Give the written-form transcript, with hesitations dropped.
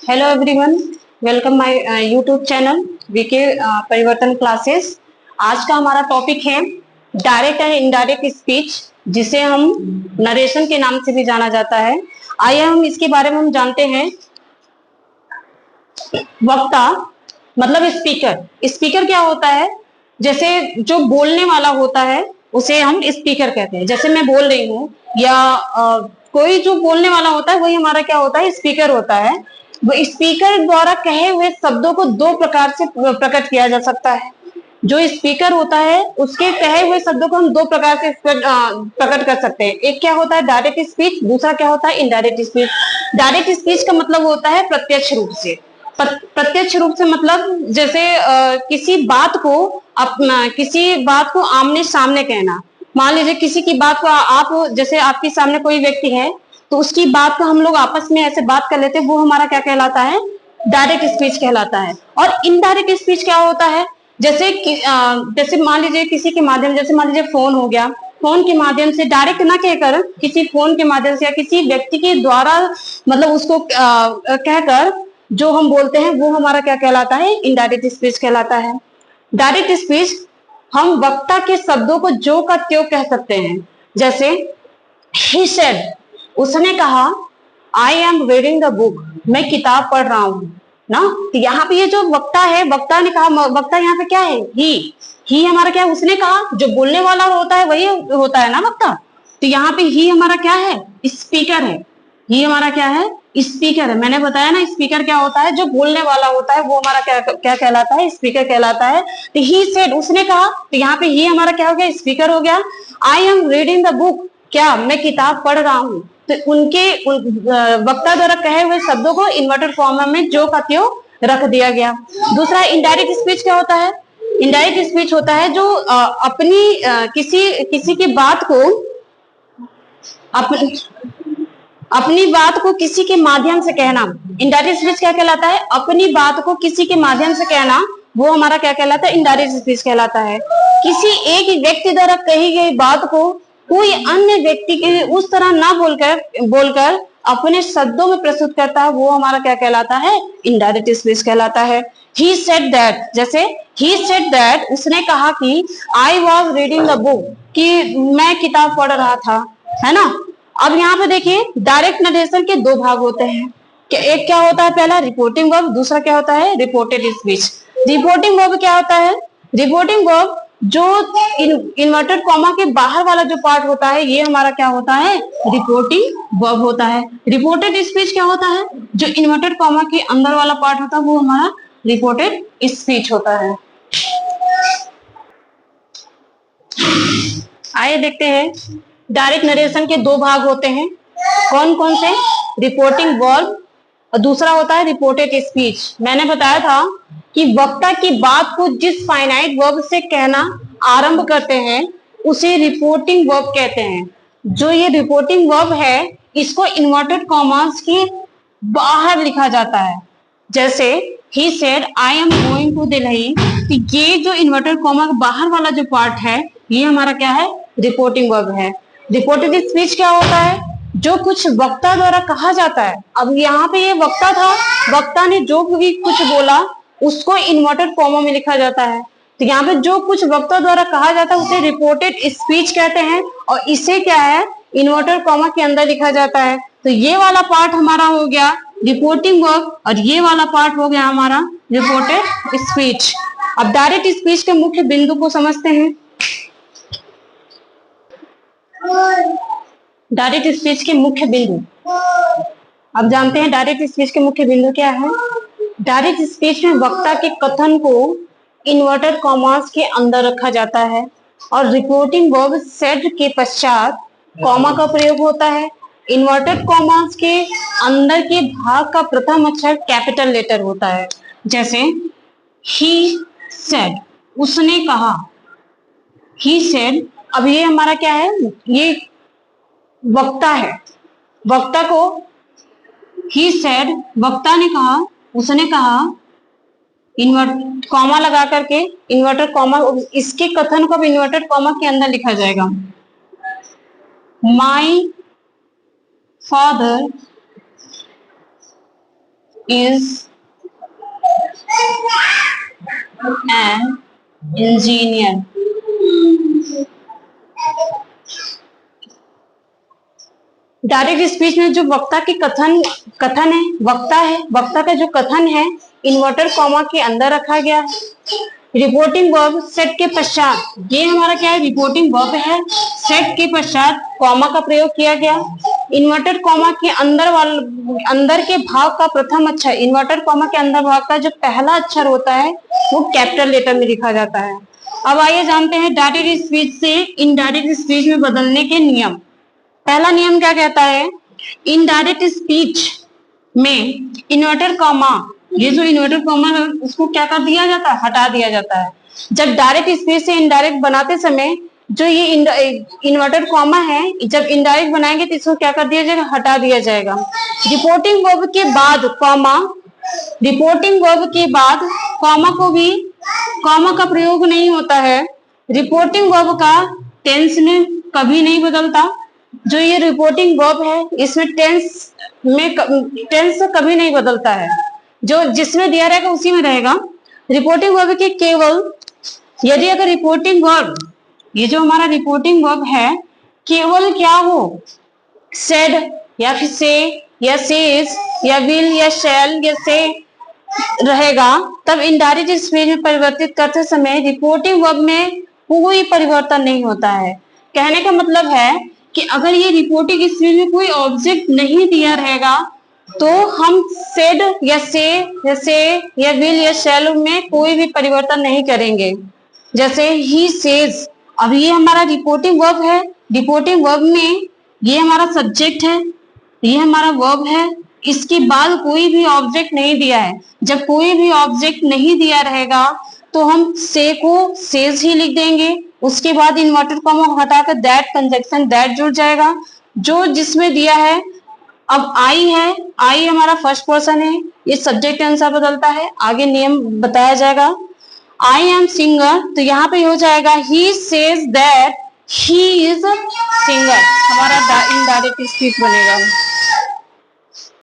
Hello everyone, welcome my YouTube channel VK Parivartan classes. आज का हमारा टॉपिक है डायरेक्ट एंड इनडायरेक्ट स्पीच, जिसे हम नरेशन के नाम से भी जाना जाता है। आइए हम इसके बारे में हम जानते हैं। वक्ता मतलब स्पीकर। स्पीकर क्या होता है? जैसे जो बोलने वाला होता है उसे हम स्पीकर कहते हैं। जैसे मैं बोल रही हूँ या कोई जो बोलने वाला होता है वही हमारा क्या होता है? स्पीकर होता है। वो स्पीकर द्वारा कहे हुए शब्दों को दो प्रकार से प्रकट किया जा सकता है। जो स्पीकर होता है उसके कहे हुए शब्दों को हम दो प्रकार से प्रकट कर सकते हैं। एक क्या होता है? Direct speech. दूसरा क्या होता है? Indirect speech. डायरेक्ट स्पीच का मतलब होता है प्रत्यक्ष रूप से। प्रत्यक्ष रूप से मतलब जैसे किसी बात को आमने सामने कहना। मान लीजिए किसी की बात को आप, जैसे आपके सामने कोई व्यक्ति है तो उसकी बात को हम लोग आपस में ऐसे बात कर लेते हैं, वो हमारा क्या कहलाता है? डायरेक्ट स्पीच कहलाता है। और इनडायरेक्ट स्पीच क्या होता है? जैसे मान लीजिए किसी के माध्यम, जैसे मान लीजिए फोन हो गया, फोन के माध्यम से डायरेक्ट ना कहकर किसी फोन के माध्यम से या किसी व्यक्ति के द्वारा मतलब उसको कहकर जो हम बोलते हैं वो हमारा क्या कहलाता है? इनडायरेक्ट स्पीच कहलाता है। डायरेक्ट स्पीच हम वक्ता के शब्दों को जो का त्यों कह सकते हैं। जैसे ही सेड, उसने कहा, I am reading the book, मैं किताब पढ़ रहा हूं ना। तो यहाँ पे ये जो वक्ता है, वक्ता ने कहा, वक्ता यहाँ पे क्या है? ही हमारा क्या है? उसने कहा। जो बोलने वाला होता है वही होता है ना वक्ता। तो यहाँ पे ही हमारा क्या है? स्पीकर है। ये हमारा क्या है? स्पीकर है। मैंने बताया ना स्पीकर क्या होता है? जो बोलने वाला होता है वो हमारा क्या क्या कहलाता है? स्पीकर कहलाता है। तो ही सेड, उसने कहा, तो यहाँ पे ही हमारा क्या हो गया? स्पीकर हो गया। I am reading the book, क्या मैं किताब पढ़ रहा हूँ। तो वक्ता द्वारा कहे हुए शब्दों को इन्वर्टेड फॉर्म में जो का त्यों रख दिया गया। दूसरा इनडायरेक्ट स्पीच क्या होता है? इनडायरेक्ट स्पीच होता है जो किसी की बात को अपनी बात को किसी के माध्यम से कहना। इनडायरेक्ट स्पीच क्या कहलाता है? अपनी बात को किसी के माध्यम से कहना, वो हमारा क्या कहलाता है? इनडायरेक्ट स्पीच कहलाता है। किसी एक व्यक्ति द्वारा कही गई बात को कोई अन्य व्यक्ति के उस तरह ना बोलकर अपने शब्दों में प्रस्तुत करता है, वो हमारा क्या कहलाता है? इनडायरेक्ट स्पीच कहलाता है। ही सेड दैट, जैसे ही सेड दैट, उसने कहा कि I was reading the book, कि मैं किताब पढ़ रहा था, है ना। अब यहाँ पे देखिए डायरेक्ट नरेशन के दो भाग होते हैं। एक क्या होता है? पहला रिपोर्टिंग वर्ब, दूसरा क्या होता है? Reported speech. रिपोर्टिंग वर्ब क्या होता है? रिपोर्टिंग वर्ब जो इन्वर्टेड कॉमा के बाहर वाला जो पार्ट होता है, ये हमारा क्या होता है? रिपोर्टिंग वर्ब होता है। रिपोर्टेड स्पीच क्या होता है? जो इन्वर्टेड कॉमा के अंदर वाला पार्ट होता है वो हमारा रिपोर्टेड स्पीच होता है। आइए देखते हैं, डायरेक्ट नरेशन के दो भाग होते हैं। कौन कौन से? रिपोर्टिंग वर्ब और दूसरा होता है रिपोर्टेड स्पीच। मैंने बताया था कि वक्ता की बात को जिस फाइनाइट वर्ब से कहना आरंभ करते हैं उसे रिपोर्टिंग वर्ब कहते हैं। जो ये रिपोर्टिंग वर्ब है इसको इन्वर्टेड कॉमास के बाहर लिखा जाता है। जैसे ही said I am going to Delhi, तो ये जो इन्वर्टेड कॉमा के बाहर वाला जो पार्ट है ये हमारा क्या है? रिपोर्टिंग वर्ब है। रिपोर्टेड स्पीच क्या होता है? जो कुछ वक्ता द्वारा कहा जाता है। अब यहाँ पे ये वक्ता था, वक्ता ने जो भी कुछ बोला उसको इन्वर्टेड कॉमा में लिखा जाता है। तो यहाँ पे जो कुछ वक्ता द्वारा कहा जाता है उसे रिपोर्टेड स्पीच कहते हैं और इसे क्या है? इन्वर्टेड कॉमा के अंदर लिखा जाता है। तो ये वाला पार्ट हमारा हो गया रिपोर्टिंग वर्ब और ये वाला पार्ट हो गया हमारा रिपोर्टेड स्पीच। अब डायरेक्ट स्पीच के मुख्य बिंदु को समझते हैं। डायरेक्ट स्पीच के मुख्य बिंदु, अब जानते हैं डायरेक्ट स्पीच के मुख्य बिंदु क्या है। डायरेक्ट स्पीच में वक्ता के कथन को इन्वर्टेड कॉमास के अंदर रखा जाता है और रिपोर्टिंग वर्ब सेड के पश्चात कॉमा का प्रयोग होता है। इन्वर्टेड कॉमास के अंदर के भाग का प्रथम अक्षर कैपिटल लेटर होता है। जैसे ही सेड, उसने कहा। ही सेड, अब ये हमारा क्या है? ये वक्ता है। वक्ता को ही सेड, वक्ता ने कहा, उसने कहा, इन्वर्ट कॉमा लगा करके इन्वर्टेड कॉमा, इसके कथन को इन्वर्टेड कॉमा के अंदर लिखा जाएगा। My father is an engineer। Direct speech में जो वक्ता की कथन है, वक्ता का जो कथन है इन्वर्टर कॉमा के अंदर रखा गया है। रिपोर्टिंग वर्ब सेट के पश्चात, ये हमारा क्या है, रिपोर्टिंग वर्ब है, सेट के पश्चात कॉमा का प्रयोग किया गया। इन्वर्टेड कॉमा के अंदर के भाग का प्रथम अक्षर, इन्वर्टेड कॉमा के अंदर भाग का जो पहला अक्षर होता है वो कैपिटल लेटर में लिखा जाता है। अब आइए जानते हैं डायरेक्ट स्पीच से इनडायरेक्ट स्पीच में बदलने के नियम। पहला नियम क्या कहता है, इनडायरेक्ट स्पीच में इन्वर्टेड कॉमा, ये जो इन्वर्टेड कॉमा है उसको क्या कर दिया जाता है, हटा दिया जाता है। जब डायरेक्ट स्पीच से इनडायरेक्ट बनाते समय जो ये इन्वर्टेड कॉमा है, जब इनडायरेक्ट बनाएंगे तो इसको क्या कर दिया जाएगा, हटा दिया जाएगा। रिपोर्टिंग वर्ब के बाद कॉमा, रिपोर्टिंग वर्ब के बाद कॉमा को भी, कॉमा का प्रयोग नहीं होता है। रिपोर्टिंग वर्ब का टेंस में कभी नहीं बदलता। जो ये रिपोर्टिंग वर्ब है इसमें टेंस कभी नहीं बदलता है, जो जिसमें दिया रहेगा उसी में रहेगा। रिपोर्टिंग वर्ब के केवल यदि अगर रिपोर्टिंग वर्ब, ये जो हमारा रिपोर्टिंग वर्ब है केवल क्या हो, सेड या फिर से या सेज या विल या शैल या से रहेगा, तब इनडायरेक्ट स्पीच में परिवर्तित करते समय रिपोर्टिंग वर्ब में कोई परिवर्तन नहीं होता है। कहने का मतलब है कि अगर ये रिपोर्टिंग स्पीच में कोई ऑब्जेक्ट नहीं दिया रहेगा तो हम सेड या से या विल या शैल में कोई भी परिवर्तन नहीं करेंगे। जैसे ही सेज, अब ये हमारा रिपोर्टिंग वर्ब है, रिपोर्टिंग वर्ब में ये हमारा सब्जेक्ट है, ये हमारा वर्ब है, इसके बाद कोई भी ऑब्जेक्ट नहीं दिया है। जब कोई भी ऑब्जेक्ट नहीं दिया रहेगा तो हम से को सेज ही लिख देंगे, उसके बाद इन्वर्टेड कॉमा हटाकर दैट कंजक्शन दैट जुड़ जाएगा जो जिसमें दिया है। अब आई है, आई हमारा फर्स्ट पर्सन है, ये सब्जेक्ट अनुसार बदलता है, आगे नियम बताया जाएगा। आई एम सिंगर, तो यहाँ पे हो जाएगा he says that he is singer, हमारा इनडायरेक्ट स्पीच बनेगा।